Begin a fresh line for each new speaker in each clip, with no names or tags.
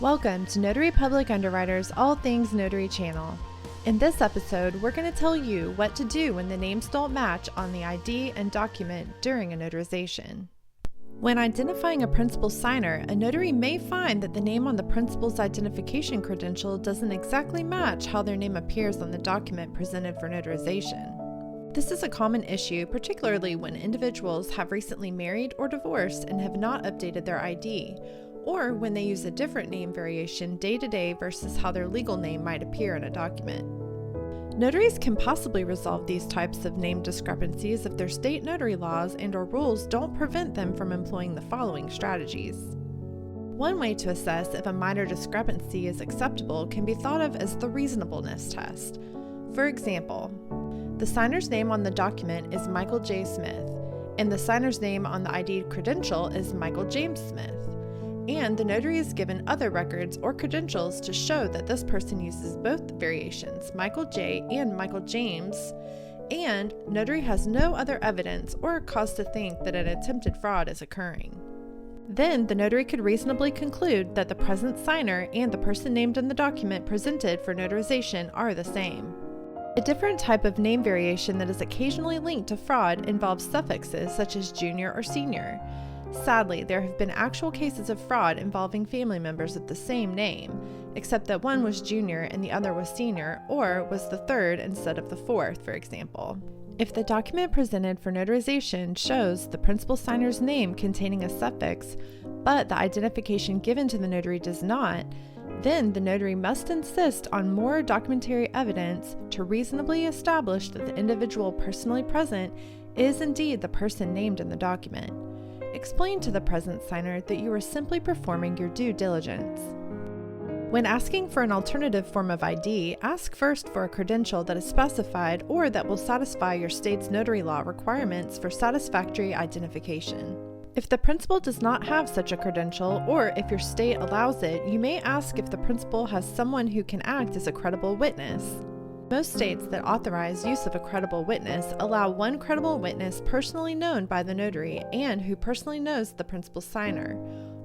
Welcome to Notary Public Underwriter's All Things Notary channel. In this episode, we're going to tell you what to do when the names don't match on the ID and document during a notarization. When identifying a principal signer, a notary may find that the name on the principal's identification credential doesn't exactly match how their name appears on the document presented for notarization. This is a common issue, particularly when individuals have recently married or divorced and have not updated their ID, or when they use a different name variation day to day versus how their legal name might appear in a document. Notaries can possibly resolve these types of name discrepancies if their state notary laws and/or rules don't prevent them from employing the following strategies. One way to assess if a minor discrepancy is acceptable can be thought of as the reasonableness test. For example, the signer's name on the document is Michael J. Smith, and the signer's name on the ID credential is Michael James Smith. And the notary is given other records or credentials to show that this person uses both variations, Michael J. and Michael James, and notary has no other evidence or cause to think that an attempted fraud is occurring. Then the notary could reasonably conclude that the present signer and the person named in the document presented for notarization are the same. A different type of name variation that is occasionally linked to fraud involves suffixes such as junior or senior. Sadly, there have been actual cases of fraud involving family members with the same name, except that one was junior and the other was senior, or was the third instead of the fourth, for example. If the document presented for notarization shows the principal signer's name containing a suffix, but the identification given to the notary does not, then the notary must insist on more documentary evidence to reasonably establish that the individual personally present is indeed the person named in the document. Explain to the present signer that you are simply performing your due diligence. When asking for an alternative form of ID, ask first for a credential that is specified or that will satisfy your state's notary law requirements for satisfactory identification. If the principal does not have such a credential, or if your state allows it, you may ask if the principal has someone who can act as a credible witness. Most states that authorize use of a credible witness allow one credible witness personally known by the notary and who personally knows the principal signer,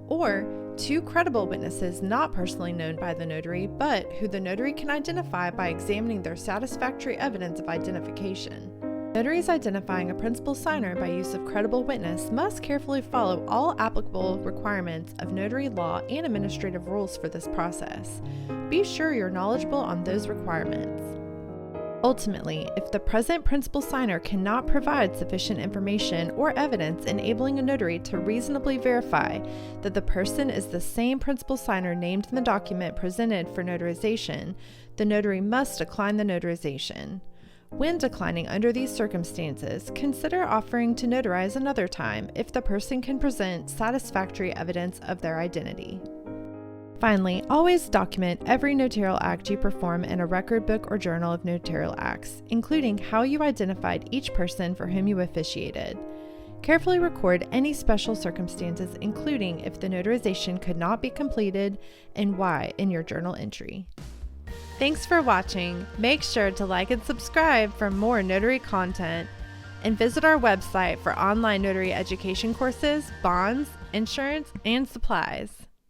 or two credible witnesses not personally known by the notary but who the notary can identify by examining their satisfactory evidence of identification. Notaries identifying a principal signer by use of credible witness must carefully follow all applicable requirements of notary law and administrative rules for this process. Be sure you're knowledgeable on those requirements. Ultimately, if the present principal signer cannot provide sufficient information or evidence enabling a notary to reasonably verify that the person is the same principal signer named in the document presented for notarization, the notary must decline the notarization. When declining under these circumstances, consider offering to notarize another time if the person can present satisfactory evidence of their identity. Finally, always document every notarial act you perform in a record book or journal of notarial acts, including how you identified each person for whom you officiated. Carefully record any special circumstances, including if the notarization could not be completed and why in your journal entry. Thanks for watching. Make sure to like and subscribe for more notary content, and visit our website for online notary education courses, bonds, insurance, and supplies.